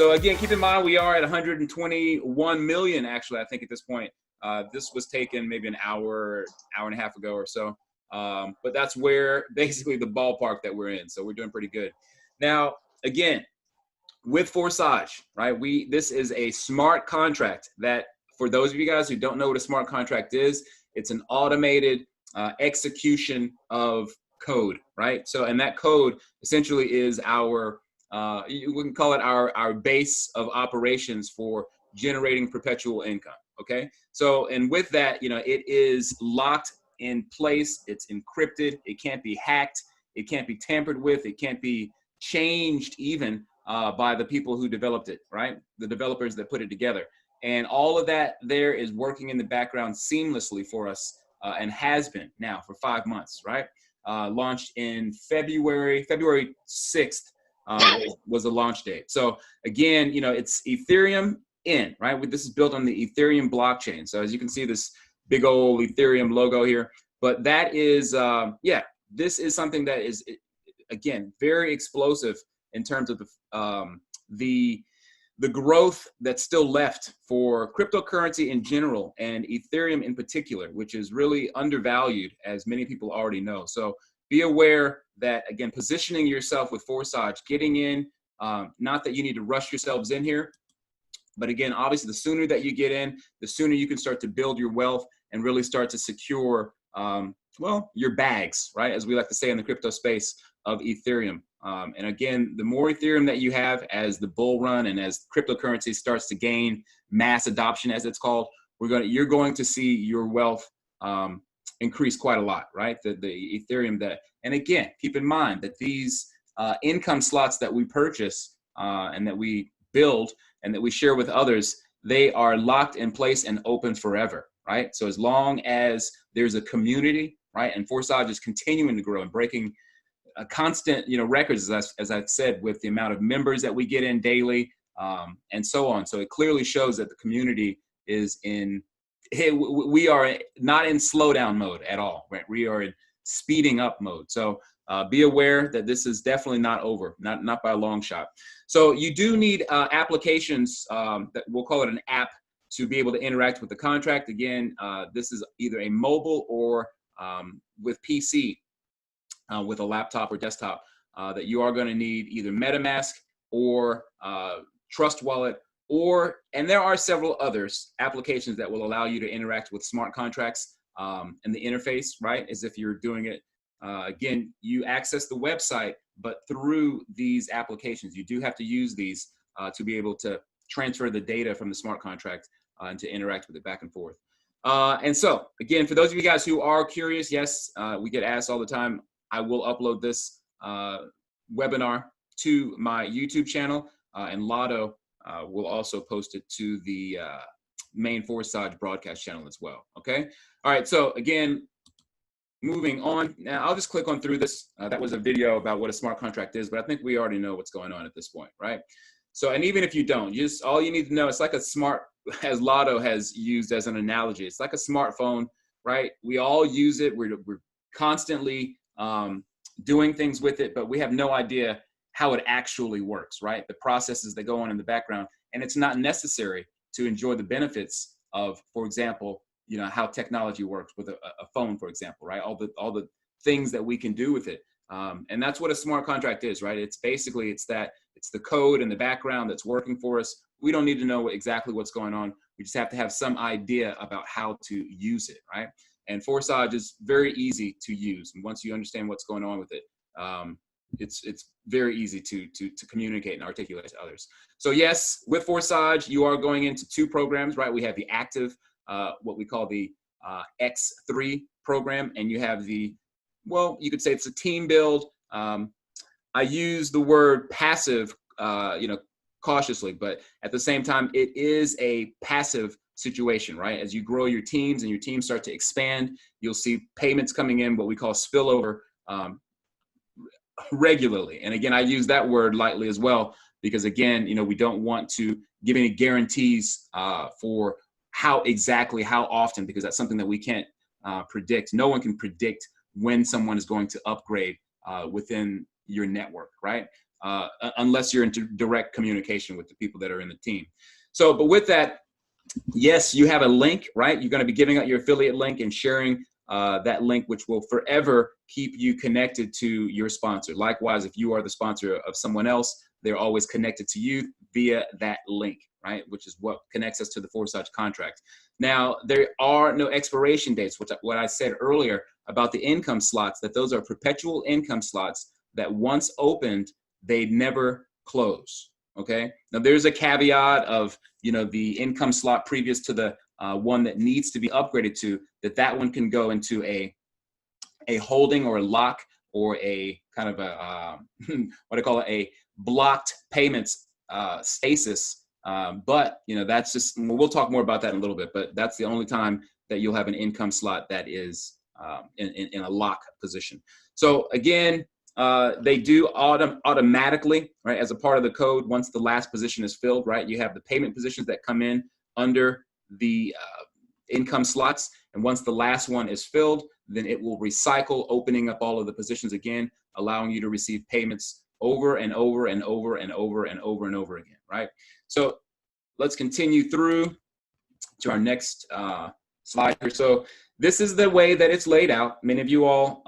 So again, keep in mind, we are at 121 million, actually, I think at this point. This was taken maybe an hour and a half ago or so. But that's where basically the ballpark that we're in. So we're doing pretty good. Now, again, with Forsage, right? This is a smart contract that, for those of you guys who don't know what a smart contract is, it's an automated execution of code, right? So, and that code essentially is our, we can call it our base of operations for generating perpetual income, okay? So, and with that, it is locked in place, it's encrypted, it can't be hacked, it can't be tampered with, it can't be changed even by the people who developed it, right? The developers that put it together. And all of that there is working in the background seamlessly for us and has been now for 5 months, right? Launched in February 6th was the launch date. So again, it's Ethereum in, right? This is built on the Ethereum blockchain. So as you can see, this big old Ethereum logo here, but that is, this is something that is, again, very explosive in terms of the growth that's still left for cryptocurrency in general and Ethereum in particular, which is really undervalued, as many people already know. So be aware that, again, positioning yourself with Forsage, getting in, not that you need to rush yourselves in here, but again, obviously, the sooner that you get in, the sooner you can start to build your wealth and really start to secure, well, your bags, right? As we like to say in the crypto space, of Ethereum. And again, the more Ethereum that you have as the bull run and as cryptocurrency starts to gain mass adoption, as it's called, you're going to see your wealth increase quite a lot, right? The Ethereum and again, keep in mind that these income slots that we purchase and that we build and that we share with others, they are locked in place and open forever, right? So as long as there's a community, right, and Forsage is continuing to grow and breaking a constant, records, as I've said, with the amount of members that we get in daily, and so on. So it clearly shows that the community is we are not in slowdown mode at all, right? We are in speeding up mode. So be aware that this is definitely not over, not by a long shot. So you do need applications, that we'll call it an app, to be able to interact with the contract. Again, this is either a mobile or with PC. With a laptop or desktop, that you are going to need either MetaMask or Trust Wallet, and there are several others, applications that will allow you to interact with smart contracts and the interface, right? As if you're doing it, again, you access the website, but through these applications, you do have to use these to be able to transfer the data from the smart contract and to interact with it back and forth. And so, again, for those of you guys who are curious, yes, we get asked all the time. I will upload this webinar to my YouTube channel, and Lotto will also post it to the main Forsage broadcast channel as well. Okay. All right. So again, moving on. Now I'll just click on through this. That was a video about what a smart contract is, but I think we already know what's going on at this point, right? So, and even if you don't, all you need to know, it's like a smart, as Lotto has used as an analogy, it's like a smartphone, right? We all use it. We're constantly doing things with it, but we have no idea how it actually works, right? The processes that go on in the background, and it's not necessary to enjoy the benefits of, for example, how technology works with a phone, for example, right? All the things that we can do with it, and that's what a smart contract is, right? It's basically it's the code in the background that's working for us. We don't need to know exactly what's going on. We just have to have some idea about how to use it, right? And Forsage is very easy to use. And once you understand what's going on with it, it's very easy to communicate and articulate to others. So yes, with Forsage, you are going into 2 programs, right? We have the active, what we call the X3 program, and you have well, you could say it's a team build. I use the word passive, cautiously, but at the same time, it is a passive situation, right? As you grow your teams and your teams start to expand, you'll see payments coming in, what we call spillover, regularly. And again, I use that word lightly as well, because again, we don't want to give any guarantees for how often, because that's something that we can't predict. No one can predict when someone is going to upgrade within your network, right? unless you're in direct communication with the people that are in the team. So, but with that, yes, you have a link, right? You're going to be giving out your affiliate link and sharing that link, which will forever keep you connected to your sponsor. Likewise, if you are the sponsor of someone else, they're always connected to you via that link, right? Which is what connects us to the Forsage contract. Now, there are no expiration dates, which what I said earlier about the income slots, that those are perpetual income slots that once opened, they never close. Okay. Now there's a caveat of, you know, the income slot previous to the one that needs to be upgraded to, that one can go into a holding or a lock or a kind of a, what I call it, a blocked payments stasis. But, you know, that's just, we'll talk more about that in a little bit, but that's the only time that you'll have an income slot that is in a lock position. So again, they do automatically, right, as a part of the code, once the last position is filled, right, you have the payment positions that come in under the income slots. And once the last one is filled, then it will recycle, opening up all of the positions again, allowing you to receive payments over and over and over and over and over and over again, right? So let's continue through to our next slide here. So this is the way that it's laid out. Many of you all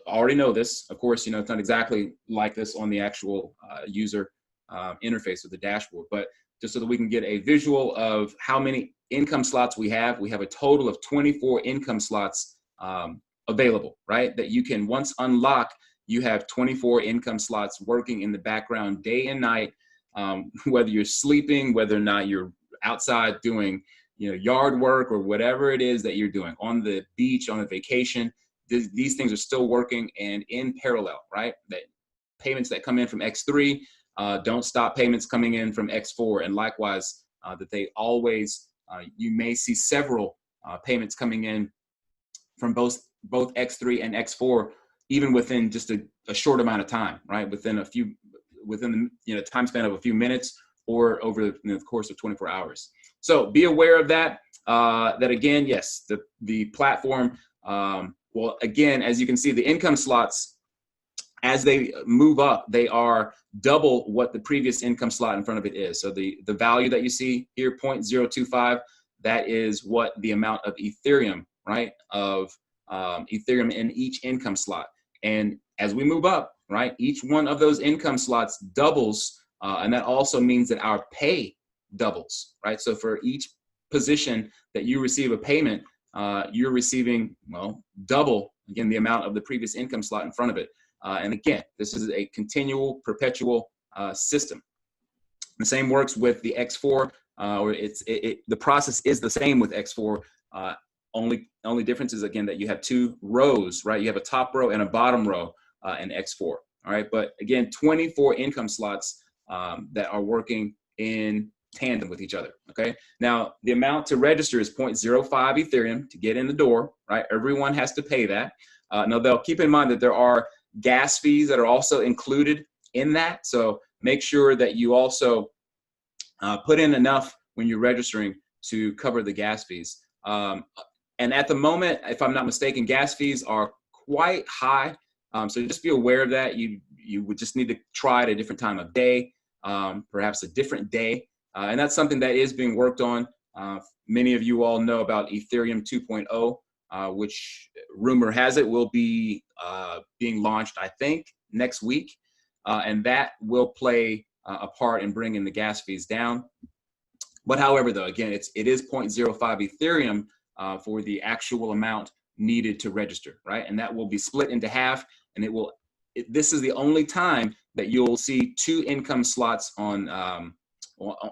already know this. Of course, you know, it's not exactly like this on the actual user interface of the dashboard, but just so that we can get a visual of how many income slots we have a total of 24 income slots available, right? That you can, once unlock, you have 24 income slots working in the background day and night, whether you're sleeping, whether or not you're outside doing, you know, yard work or whatever it is that you're doing, on the beach, on a vacation. These things are still working and in parallel, right? That payments that come in from X3 don't stop payments coming in from X4, and likewise that they always, you may see several payments coming in from both X3 and X4, even within just a short amount of time, right? Within the, you know, time span of a few minutes or over the course of 24 hours. So be aware of that. That again, yes, the platform, well, again, as you can see, the income slots, as they move up, they are double what the previous income slot in front of it is. So the value that you see here, 0.025, that is what the amount of Ethereum, right, of Ethereum in each income slot. And as we move up, right, each one of those income slots doubles, and that also means that our pay doubles, right? So for each position that you receive a payment, you're receiving, well, double, again, the amount of the previous income slot in front of it. And again, this is a continual, perpetual system. The same works with the X4, or the process is the same with X4. Only difference is, again, that you have two rows, right? You have a top row and a bottom row in X4. All right, but again, 24 income slots that are working in tandem with each other. Okay, now the amount to register is 0.05 Ethereum to get in the door, right? Everyone has to pay that. Now they'll keep in mind that there are gas fees that are also included in that. So make sure that you also put in enough when you're registering to cover the gas fees. And at the moment, if I'm not mistaken, gas fees are quite high. So just be aware of that. You would just need to try at a different time of day, perhaps a different day. And that's something that is being worked on. Many of you all know about Ethereum 2.0, which rumor has it will be being launched, I think, next week. And that will play a part in bringing the gas fees down. But however, though, again, it is 0.05 Ethereum for the actual amount needed to register, right? And that will be split into half, and this is the only time that you'll see two income slots on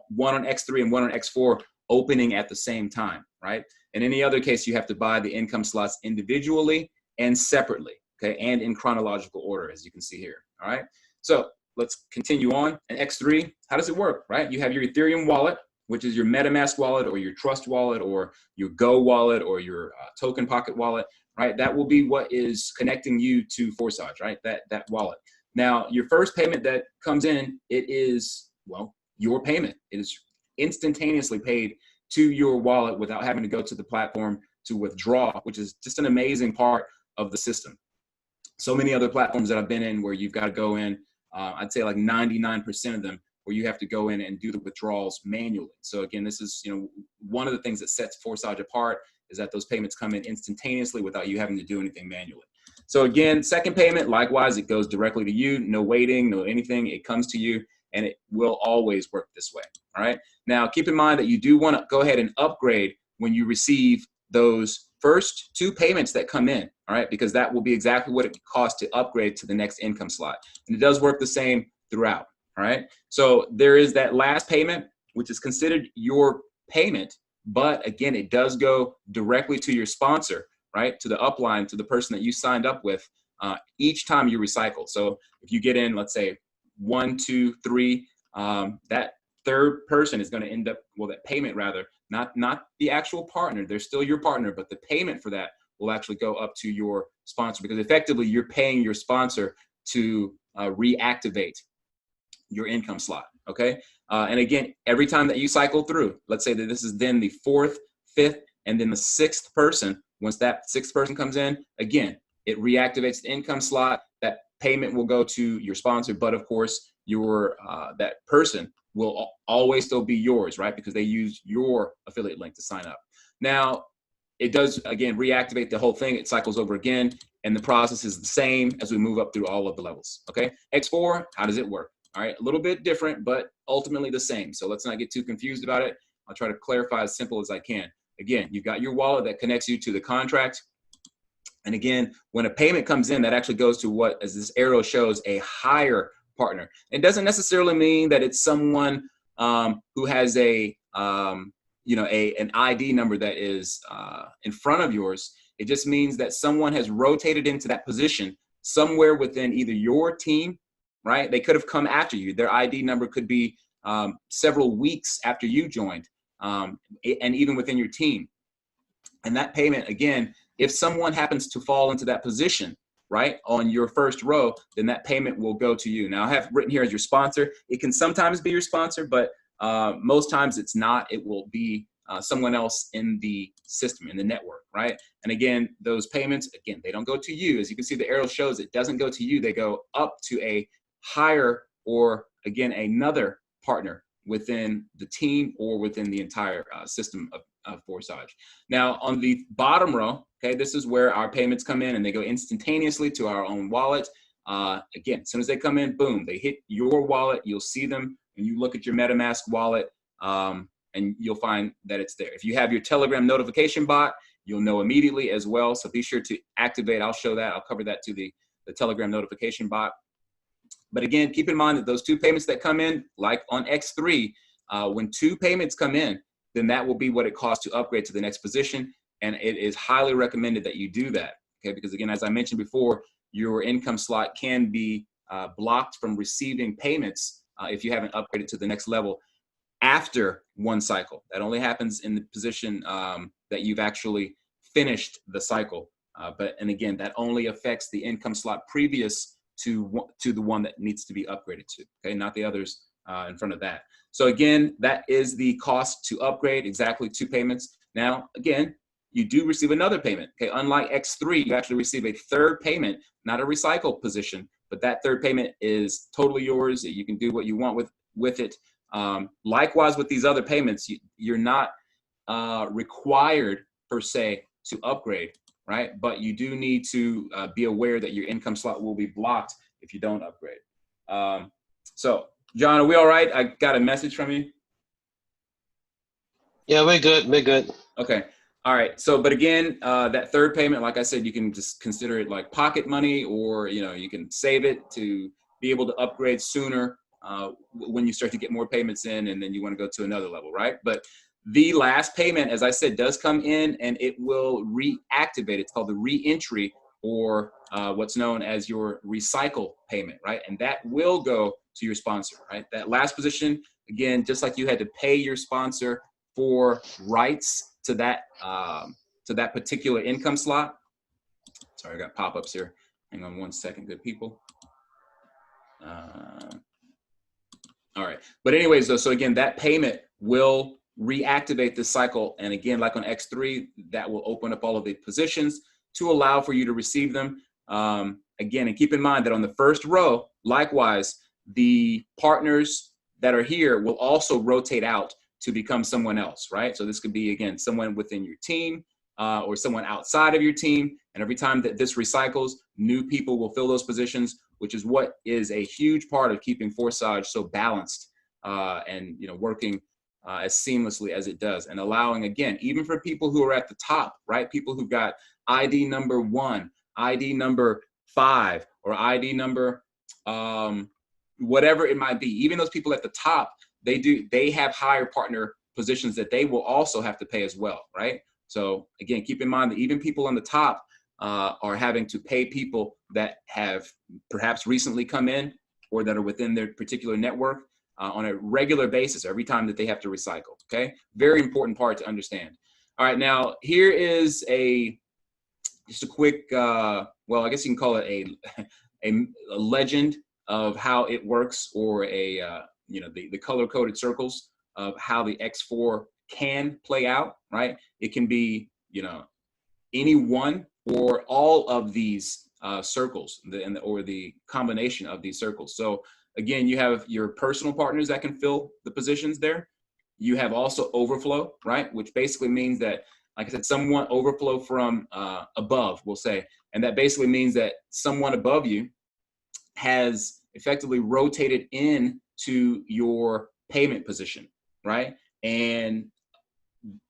one on X3 and one on X4 opening at the same time, right? In any other case, you have to buy the income slots individually and separately, okay, and in chronological order, as you can see here. All right, so let's continue on. And X3, how does it work, right? You have your Ethereum wallet, which is your MetaMask wallet or your Trust wallet or your Go wallet or your Token Pocket wallet, right? That will be what is connecting you to Forsage, right? That wallet. Now, your first payment that comes in, it is, well, your payment. It is instantaneously paid to your wallet without having to go to the platform to withdraw, which is just an amazing part of the system. So many other platforms that I've been in where you've got to go in I'd say like 99% of them, where you have to go in and do the withdrawals manually. So again, this is, you know, one of the things that sets Forsage apart is that those payments come in instantaneously without you having to do anything manually. So again, second payment, likewise, it goes directly to you, no waiting, no anything. It comes to you, and it will always work this way. All right. Now, keep in mind that you do want to go ahead and upgrade when you receive those first two payments that come in. All right, because that will be exactly what it costs to upgrade to the next income slot, and it does work the same throughout. All right. So there is that last payment, which is considered your payment, but again, it does go directly to your sponsor, right? To the upline, to the person that you signed up with each time you recycle. So if you get in, let's say 1, 2, 3, that third person is going to end up, well, that payment rather, not the actual partner. They're still your partner, but the payment for that will actually go up to your sponsor, because effectively you're paying your sponsor to reactivate your income slot. Okay. And again, every time that you cycle through, let's say that this is then the fourth, fifth, and then the sixth person. Once that sixth person comes in, again, it reactivates the income slot. That payment will go to your sponsor, but of course, your that person will always still be yours, right? Because they use your affiliate link to sign up. Now, it does, again, reactivate the whole thing. It cycles over again, and the process is the same as we move up through all of the levels. Okay, X4, how does it work? All right, a little bit different, but ultimately the same. So let's not get too confused about it. I'll try to clarify as simple as I can. Again, you've got your wallet that connects you to the contract. And again, when a payment comes in, that actually goes to what, as this arrow shows, a higher partner. It doesn't necessarily mean that it's someone who has a, you know, an ID number that is in front of yours. It just means that someone has rotated into that position somewhere within either your team, right? They could have come after you. Their ID number could be several weeks after you joined, and even within your team. And that payment, again, if someone happens to fall into that position, right, on your first row, then that payment will go to you. Now, I have written here as your sponsor. It can sometimes be your sponsor, but most times it's not. It will be someone else in the system, in the network, right? And again, those payments, again, they don't go to you. As you can see, the arrow shows it doesn't go to you. They go up to a higher, or again, another partner within the team or within the entire system of Forsage. Now, on the bottom row, okay, this is where our payments come in, and they go instantaneously to our own wallet. Again, as soon as they come in, boom, they hit your wallet. You'll see them when you look at your MetaMask wallet, and you'll find that it's there. If you have your Telegram notification bot, you'll know immediately as well. So be sure to activate. I'll show that. I'll cover that to the Telegram notification bot. But again, keep in mind that those two payments that come in, like on X3, when two payments come in, then that will be what it costs to upgrade to the next position. And it is highly recommended that you do that, okay? Because again, as I mentioned before, your income slot can be blocked from receiving payments if you haven't upgraded to the next level after one cycle. That only happens in the position that you've actually finished the cycle. And again, that only affects the income slot previous to the one that needs to be upgraded to, okay? Not the others in front of that. So again, that is the cost to upgrade, exactly 2 payments. Now, again, you do receive another payment, okay? Unlike X3, you actually receive a third payment, not a recycle position, but that third payment is totally yours. You can do what you want with it. Likewise, with these other payments, you're not required per se to upgrade, right? But you do need to be aware that your income slot will be blocked if you don't upgrade. So, John, are we all right? I got a message from you. Yeah, we're good. We're good. Okay. All right. So, but again, that third payment, like I said, you can just consider it like pocket money, or, you know, you can save it to be able to upgrade sooner when you start to get more payments in, and then you want to go to another level, right? But the last payment, as I said, does come in and it will reactivate. It's called the re-entry, or what's known as your recycle payment, right? And that will go to your sponsor, right? That last position, again, just like you had to pay your sponsor for rights to that particular income slot. Sorry, I got pop-ups here. Hang on one second, good people. All right, but anyways, though, so again, that payment will reactivate this cycle, and again, like on X3, that will open up all of the positions to allow for you to receive them. Again, and keep in mind that on the first row, likewise, the partners that are here will also rotate out to become someone else, right? So this could be, again, someone within your team or someone outside of your team. And every time that this recycles, new people will fill those positions, which is what is a huge part of keeping Forsage so balanced and working as seamlessly as it does, and allowing, again, even for people who are at the top, right? People who've got ID number 1, ID number 5, or ID number whatever it might be. Even those people at the top, they have higher partner positions that they will also have to pay as well, right? So again, keep in mind that even people on the top are having to pay people that have perhaps recently come in or that are within their particular network on a regular basis every time that they have to recycle, okay? Very important part to understand. All right, now here is just a quick, well, I guess you can call it a legend of how it works, or the color-coded circles of how the X4 can play out, right? It can be, any one or all of these circles, or the combination of these circles. So again, you have your personal partners that can fill the positions there. You have also overflow, right? Which basically means that, like I said, someone overflow from above, we'll say. And that basically means that someone above you has effectively rotated in to your payment position, right? And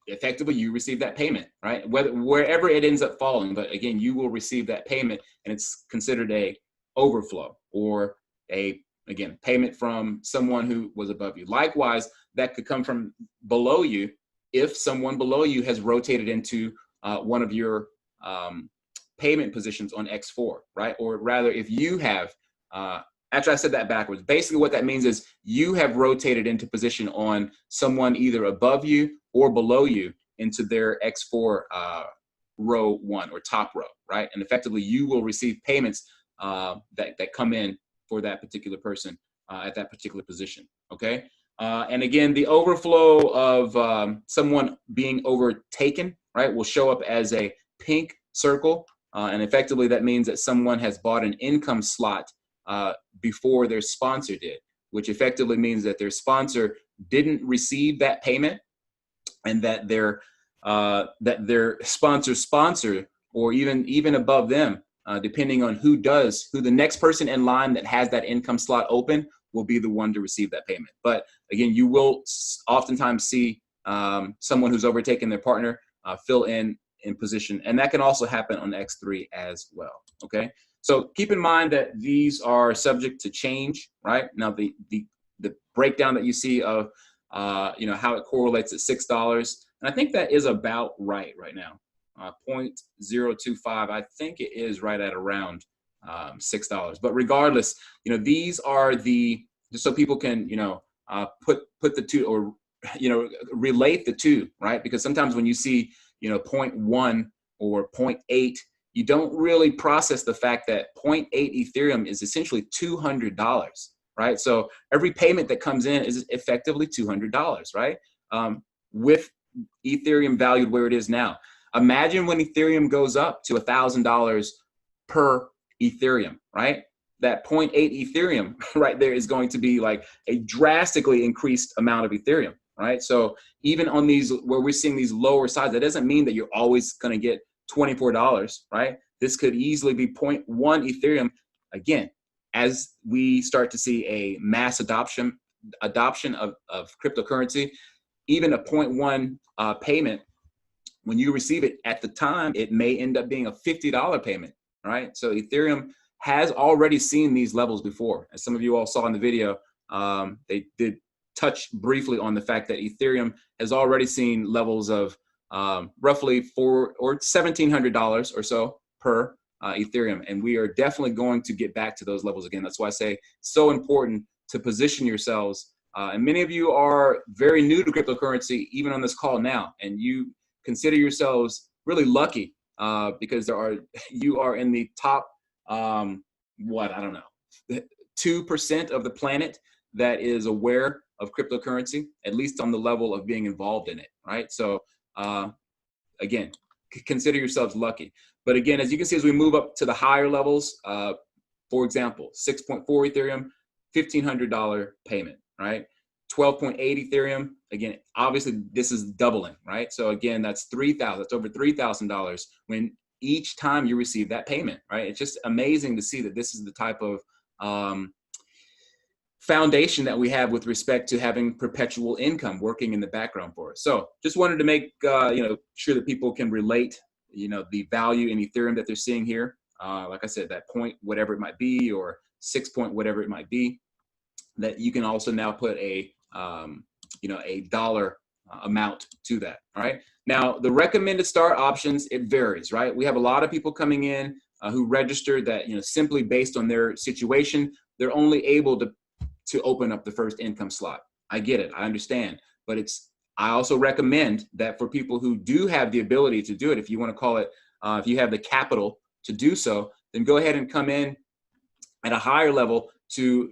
effectively you receive that payment, right? Wherever it ends up falling, but again, you will receive that payment, and it's considered a overflow, or again, payment from someone who was above you. Likewise, that could come from below you if someone below you has rotated into one of your payment positions on X4, right? Or rather, if you have, actually I said that backwards. Basically what that means is you have rotated into position on someone either above you or below you into their X4 row 1 or top row, right? And effectively you will receive payments that come in for that particular person at that particular position, okay? And again, the overflow of someone being overtaken, right, will show up as a pink circle. And effectively that means that someone has bought an income slot before their sponsor did, which effectively means that their sponsor didn't receive that payment, and that their sponsor, or even above them, depending on who the next person in line that has that income slot open will be the one to receive that payment. But again, you will oftentimes see someone who's overtaken their partner fill in position, and that can also happen on X3 as well, okay? So keep in mind that these are subject to change, right? Now the breakdown that you see of how it correlates at $6, and I think that is about right now. 0.025, I think it is right at around $6. But regardless, these are just so people can put the two, or relate the two, right? Because sometimes when you see 0.1 or 0.8, you don't really process the fact that 0.8 Ethereum is essentially $200, right? So every payment that comes in is effectively $200, right? With Ethereum valued where it is now. Imagine when Ethereum goes up to $1,000 per Ethereum, right? That 0.8 Ethereum right there is going to be like a drastically increased amount of Ethereum, right? So even on these, where we're seeing these lower sides, that doesn't mean that you're always going to get $24, right? This could easily be 0.1 Ethereum. Again, as we start to see a mass adoption of cryptocurrency, even a 0.1 payment, when you receive it at the time, it may end up being a $50 payment, right? So Ethereum has already seen these levels before. As some of you all saw in the video, they did touch briefly on the fact that Ethereum has already seen levels of roughly $1,700 or so per Ethereum. And we are definitely going to get back to those levels again. That's why I say so important to position yourselves. And many of you are very new to cryptocurrency, even on this call now, and you consider yourselves really lucky because you are in the top, 2% of the planet that is aware of cryptocurrency, at least on the level of being involved in it, right? So again, consider yourselves lucky. But again, as you can see, as we move up to the higher levels, for example, 6.4 Ethereum, $1,500 payment, right? 12.8 Ethereum, again, obviously this is doubling, right? So again, that's that's over $3,000 when each time you receive that payment, right? It's just amazing to see that this is the type of foundation that we have with respect to having perpetual income working in the background for us. So just wanted to make sure that people can relate, the value in Ethereum that they're seeing here. Like I said, that point, whatever it might be, or 6 point, whatever it might be, that you can also now put a dollar amount to that. All right. Now, the recommended start options, it varies, right? We have a lot of people coming in who registered that, simply based on their situation, they're only able to open up the first income slot. I get it. I understand. But I also recommend that for people who do have the ability to do it, if you want to call it, if you have the capital to do so, then go ahead and come in at a higher level to,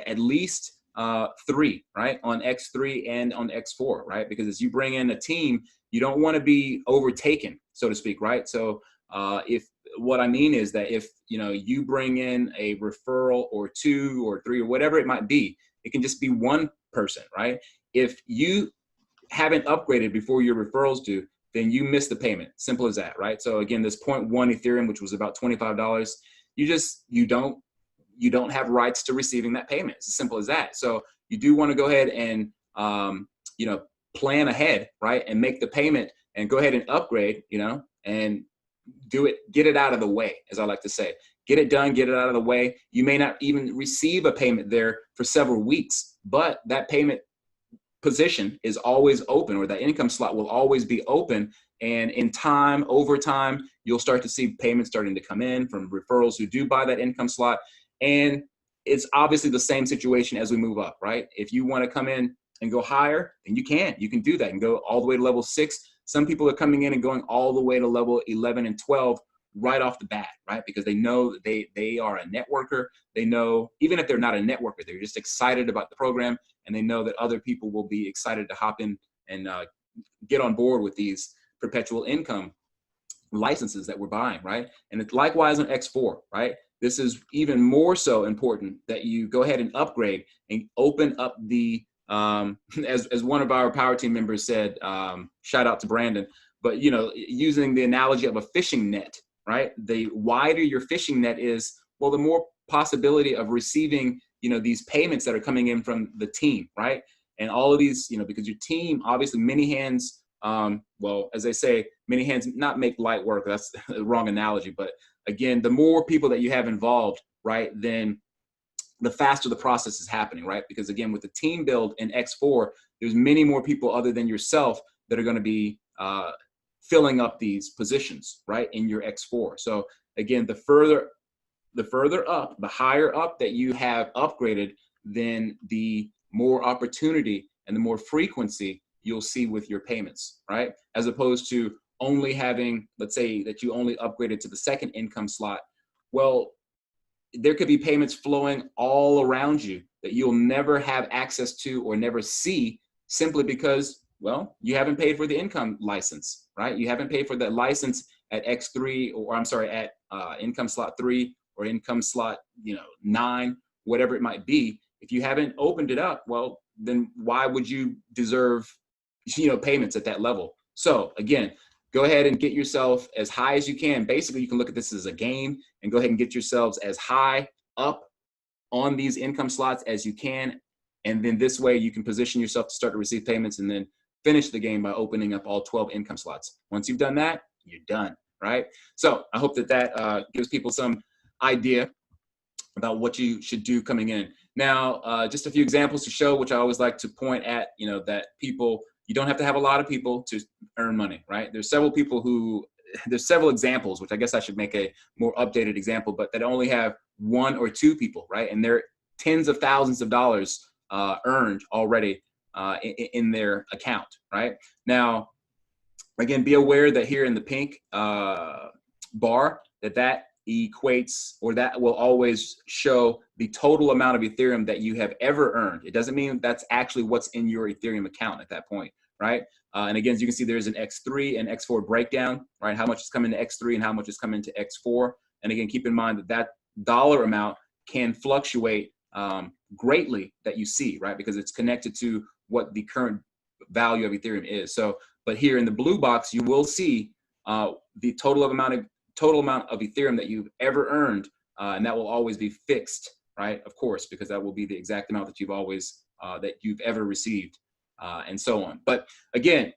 at least 3, right? On X3 and on X4, right? Because as you bring in a team, you don't want to be overtaken, so to speak, right? So what I mean is that if, you bring in a referral or 2 or 3 or whatever it might be, it can just be one person, right? If you haven't upgraded before your referrals do, then you miss the payment. Simple as that, right? So again, this 0.1 Ethereum, which was about $25, you don't have rights to receiving that payment. It's as simple as that. So you do want to go ahead and, plan ahead, right? And make the payment and go ahead and upgrade, and get it out of the way, as I like to say. Get it done, get it out of the way. You may not even receive a payment there for several weeks, but that payment position is always open, or that income slot will always be open. And in time, over time, you'll start to see payments starting to come in from referrals who do buy that income slot. And it's obviously the same situation as we move up, right? If you want to come in and go higher, then you can do that and go all the way to level 6. Some people are coming in and going all the way to level 11 and 12 right off the bat, right? Because they know that they are a networker. They know, even if they're not a networker, they're just excited about the program, and they know that other people will be excited to hop in and get on board with these perpetual income licenses that we're buying, right? And it's likewise on X4, right? This is even more so important that you go ahead and upgrade and open up the, as one of our power team members said, shout out to Brandon, but using the analogy of a fishing net, right? The wider your fishing net is, well, the more possibility of receiving, these payments that are coming in from the team, right? And all of these, because your team, obviously many hands, well, as they say, many hands not make light work. That's the wrong analogy. But again, the more people that you have involved, right, then the faster the process is happening, right? Because again, with the team build in X4, there's many more people other than yourself that are going to be filling up these positions, right, in your X4. So again, the further up, the higher up that you have upgraded, then the more opportunity and the more frequency you'll see with your payments, right? As opposed to only having, let's say that you only upgraded to the second income slot. Well, there could be payments flowing all around you that you'll never have access to or never see, simply because, well, you haven't paid for the income license, right? You haven't paid for that license at X3, or I'm sorry, at income slot 3 or income slot 9, whatever it might be. If you haven't opened it up, well, then why would you deserve payments at that level? So again, go ahead and get yourself as high as you can. Basically, you can look at this as a game and go ahead and get yourselves as high up on these income slots as you can. And then this way you can position yourself to start to receive payments and then finish the game by opening up all 12 income slots. Once you've done that, you're done, right? So I hope that gives people some idea about what you should do coming in. Now, just a few examples to show, which I always like to point at, that people, you don't have to have a lot of people to earn money, right? There's several examples, which I guess I should make a more updated example, but that only have 1 or 2 people, right? And they're tens of thousands of dollars earned already in their account, right? Now, again, be aware that here in the pink bar, that equates, or that will always show the total amount of Ethereum that you have ever earned. It doesn't mean that's actually what's in your Ethereum account at that point, right? And again, as you can see, there's an X3 and X4 breakdown, right? How much is coming to X3 and how much is coming to X4. And again, keep in mind that that dollar amount can fluctuate greatly that you see, right? Because it's connected to what the current value of Ethereum is. So, but here in the blue box, you will see the total amount of Ethereum that you've ever earned, and that will always be fixed, right? Of course, because that will be the exact amount that you've always that you've ever received, and so on. But again,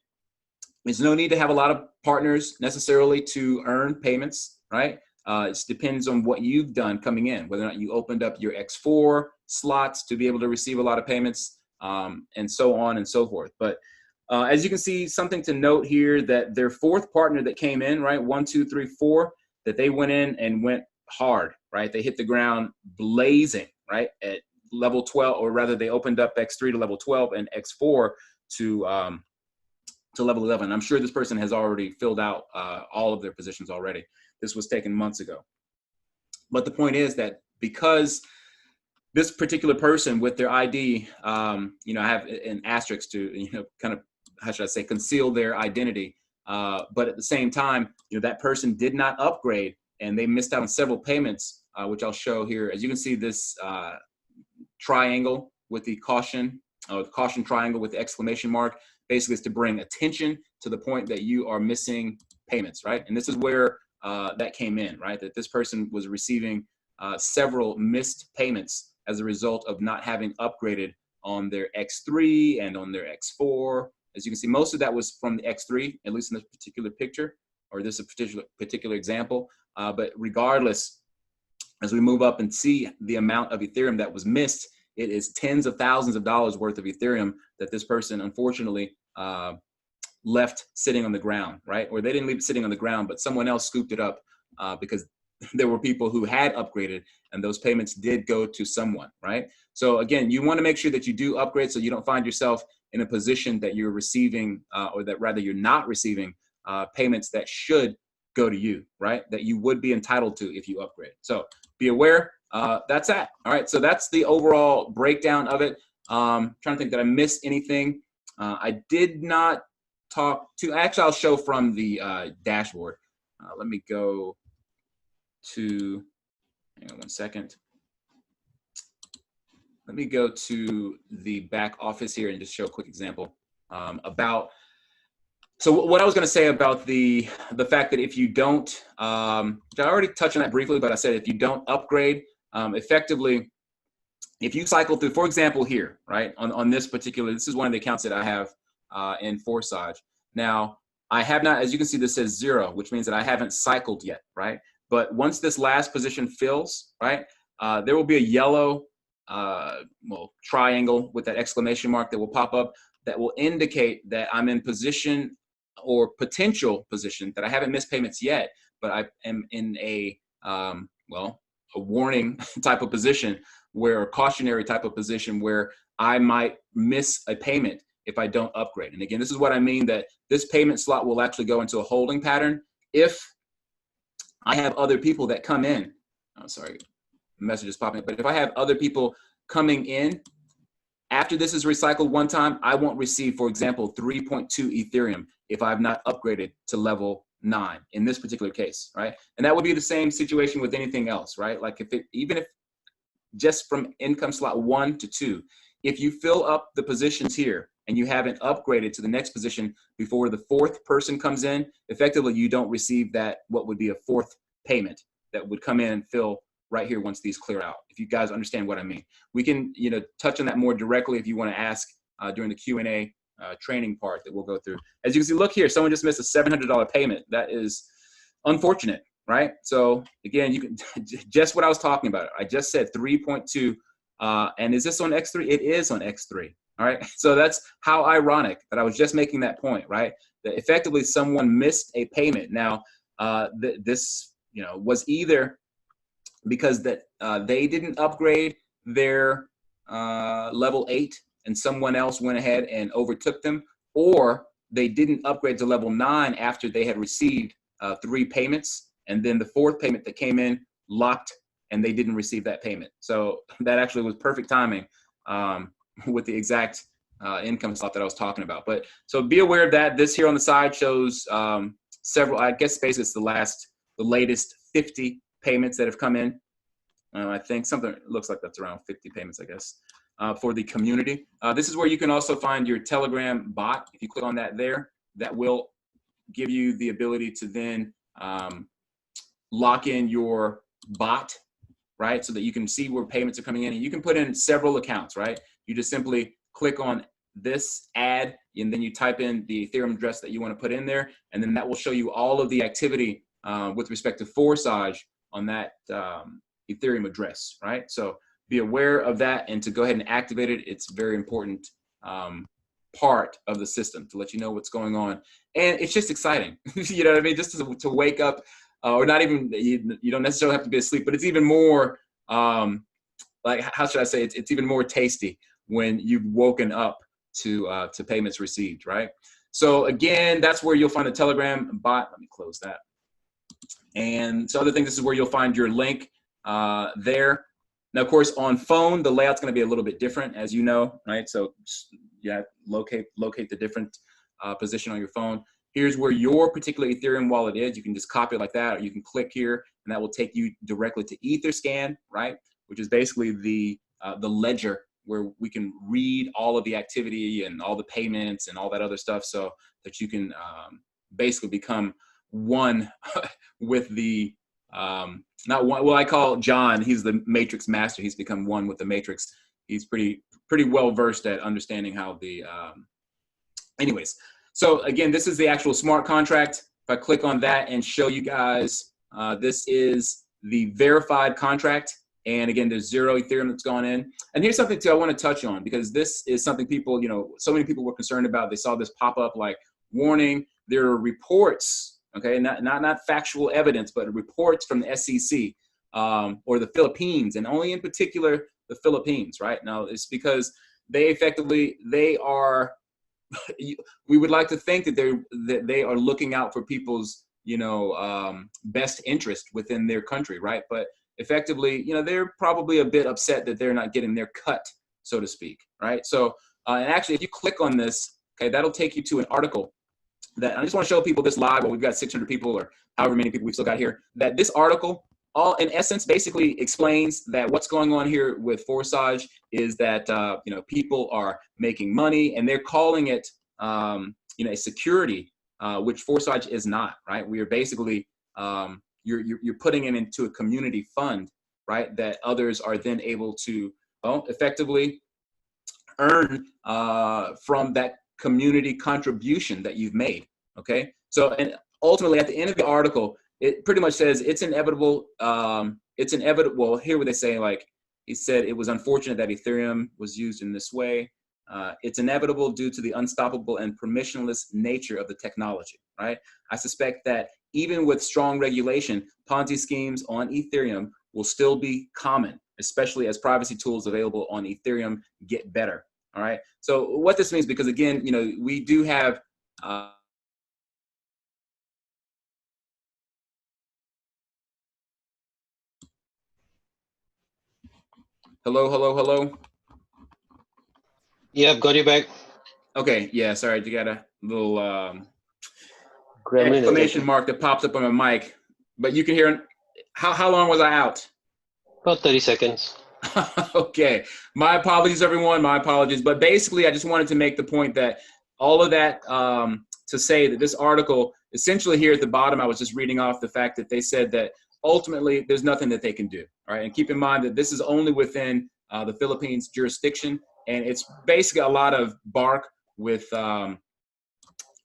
there's no need to have a lot of partners necessarily to earn payments, right? It depends on what you've done coming in, whether or not you opened up your X4 slots to be able to receive a lot of payments, and so on and so forth. But as you can see, something to note here, that their fourth partner that came in, right, 1, 2, 3, 4, that they went in and went hard, right? They hit the ground blazing, right, at level 12, or rather they opened up X3 to level 12 and X4 to level 11. I'm sure this person has already filled out all of their positions already. This was taken months ago. But the point is that because this particular person with their ID, I have an asterisk to, kind of, how should I say, conceal their identity. But at the same time, that person did not upgrade and they missed out on several payments, which I'll show here. As you can see, this triangle with the caution triangle with the exclamation mark, basically is to bring attention to the point that you are missing payments, right? And this is where that came in, right? That this person was receiving several missed payments as a result of not having upgraded on their X3 and on their X4. As you can see, most of that was from the X3, at least in this particular picture, or this particular example. But regardless, as we move up and see the amount of Ethereum that was missed, it is tens of thousands of dollars worth of Ethereum that this person unfortunately left sitting on the ground, right? Or they didn't leave it sitting on the ground, but someone else scooped it up because there were people who had upgraded and those payments did go to someone, right? So again, you want to make sure that you do upgrade so you don't find yourself in a position that you're receiving, or that rather you're not receiving payments that should go to you, right? That you would be entitled to if you upgrade. So be aware. That's that. All right. So that's the overall breakdown of it. Trying to think, did I miss anything? I did not talk to, actually, I'll show from the dashboard. Let me go to, hang on one second. Let me go to the back office here and just show a quick example about, so what I was going to say about the fact that if you don't, I already touched on that briefly, but I said if you don't upgrade, effectively, if you cycle through, for example, here, right, on this particular, this is one of the accounts that I have in Forsage. Now, I have not, as you can see, this says 0, which means that I haven't cycled yet, right? But once this last position fills, right, there will be a yellow triangle with that exclamation mark that will pop up that will indicate that I'm in position or potential position, that I haven't missed payments yet, but I am in a warning type of position, where a cautionary type of position where I might miss a payment if I don't upgrade. And again, this is what I mean, that this payment slot will actually go into a holding pattern if I have other people that come in. Oh, sorry, the message is popping up. But if I have other people coming in after this is recycled one time, I won't receive, for example, 3.2 Ethereum if I've not upgraded to level 9 in this particular case, right? And that would be the same situation with anything else, right? Like even if just from income slot 1 to 2, if you fill up the positions here and you haven't upgraded to the next position before the fourth person comes in, effectively you don't receive that, what would be a fourth payment that would come in and fill right here once these clear out. If you guys understand what I mean, we can touch on that more directly if you want to ask during the Q&A training part that we'll go through. As you can see, look here, someone just missed a $700 payment. That is unfortunate, right? So again, you can just what I was talking about. I just said 3.2, and is this on X3? It is on X3. All right. So that's how ironic that I was just making that point, right? That effectively someone missed a payment. Now, this was either because that they didn't upgrade their level 8 and someone else went ahead and overtook them, or they didn't upgrade to level 9 after they had received 3 payments, and then the fourth payment that came in locked and they didn't receive that payment. So that actually was perfect timing with the exact income slot that I was talking about. But so be aware of that. This here on the side shows several, I guess basically it's the latest 50 payments that have come in. I think something looks like that's around 50 payments, I guess, for the community. This is where you can also find your Telegram bot. If you click on that there, that will give you the ability to then lock in your bot, right? So that you can see where payments are coming in, and you can put in several accounts, right? You just simply click on this add, and then you type in the Ethereum address that you want to put in there, and then that will show you all of the activity with respect to Forsage on that Ethereum address, right? So be aware of that, and to go ahead and activate it. It's a very important part of the system to let you know what's going on, and it's just exciting. You know what I mean? Just to wake up, or not even, you don't necessarily have to be asleep, but it's even more like, how should I say? It's even more tasty when you've woken up to payments received, right? So again, that's where you'll find the Telegram bot. Let me close that. And so other thing, this is where you'll find your link there. Now, of course, on phone, the layout's going to be a little bit different, as you know, right? So yeah, locate the different position on your phone. Here's where your particular Ethereum wallet is. You can just copy it like that, or you can click here, and that will take you directly to Etherscan, right? Which is basically the ledger where we can read all of the activity and all the payments and all that other stuff, so that you can basically become one with the not one. Well, I call John. He's the matrix master. He's become one with the matrix. He's pretty well versed at understanding how the. Anyways, so again, this is the actual smart contract. If I click on that and show you guys, this is the verified contract. And again, there's 0 Ethereum that's gone in. And here's something too I want to touch on, because this is something people, so many people were concerned about. They saw this pop up like, warning, there are reports, okay, not factual evidence, but reports from the SEC or the Philippines, and only in particular the Philippines, right? Now, it's because they are, we would like to think that they are looking out for people's, best interest within their country, right? But effectively, they're probably a bit upset that they're not getting their cut, so to speak, right? So, and actually, if you click on this, okay, that'll take you to an article that I just want to show people this live. Well, we've got 600 people or however many people we've still got here. That this article, all in essence, basically explains that what's going on here with Forsage is that people are making money, and they're calling it a security, which Forsage is not, right? We are basically you're putting it into a community fund, right? That others are then able to, effectively earn from that community contribution that you've made, okay? So, and ultimately at the end of the article, it pretty much says it's inevitable, well, here what they say, like, he said it was unfortunate that Ethereum was used in this way. It's inevitable due to the unstoppable and permissionless nature of the technology, right? I suspect that even with strong regulation, Ponzi schemes on Ethereum will still be common, especially as privacy tools available on Ethereum get better, all right? So what this means, because again, we do have, hello? Yep, got you back. Okay, yeah, sorry, you got a little Gremlin exclamation mark that pops up on my mic, but you can hear. How long was I out? About 30 seconds. Okay, my apologies, everyone. My apologies, but basically, I just wanted to make the point that all of that to say that this article, essentially here at the bottom, I was just reading off the fact that they said that ultimately there's nothing that they can do. All right, and keep in mind that this is only within the Philippines jurisdiction, and it's basically a lot of bark with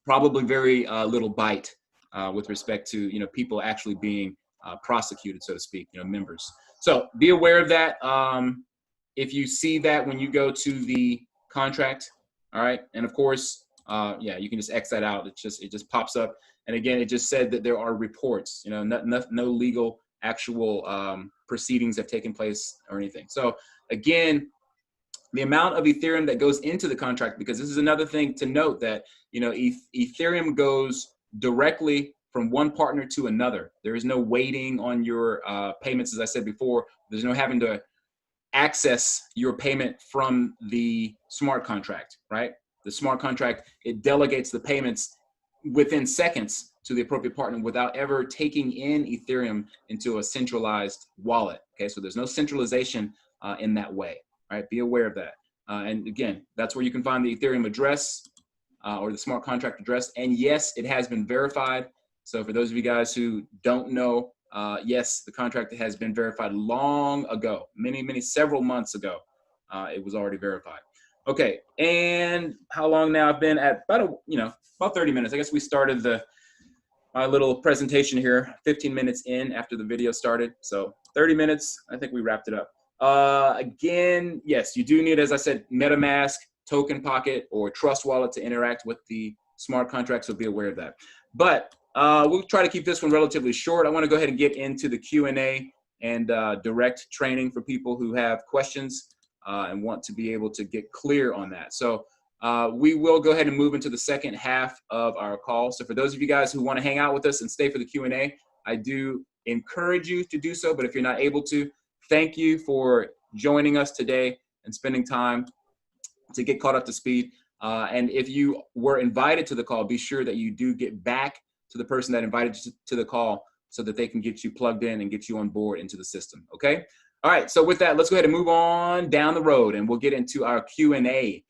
probably very little bite with respect to people actually being prosecuted, so to speak, members. So be aware of that. If you see that when you go to the contract, all right, and of course, yeah, you can just X that out. It just pops up, and again, it just said that there are reports. No legal actual proceedings have taken place or anything. So again, the amount of Ethereum that goes into the contract, because this is another thing to note, that Ethereum goes directly from one partner to another. There is no waiting on your payments, as I said before. There's no having to access your payment from the smart contract, right? The smart contract, it delegates the payments within seconds to the appropriate partner without ever taking in Ethereum into a centralized wallet. Okay, so there's no centralization in that way, right? Be aware of that. And again, that's where you can find the Ethereum address or the smart contract address. And yes, it has been verified. So for those of you guys who don't know, yes, the contract has been verified long ago, several months ago. It was already verified. Okay, and how long now? I've been at about 30 minutes. I guess we started my little presentation here 15 minutes in after the video started. So 30 minutes, I think we wrapped it up. Again, yes, you do need, as I said, MetaMask, Token Pocket, or Trust Wallet to interact with the smart contract, so be aware of that. But we'll try to keep this one relatively short. I want to go ahead and get into the Q&A and direct training for people who have questions and want to be able to get clear on that. So we will go ahead and move into the second half of our call. So for those of you guys who want to hang out with us and stay for the Q&A, I do encourage you to do so. But if you're not able to, thank you for joining us today and spending time to get caught up to speed. And if you were invited to the call, be sure that you do get back to the person that invited you to the call so that they can get you plugged in and get you on board into the system, okay? All right, so with that, let's go ahead and move on down the road and we'll get into our Q&A.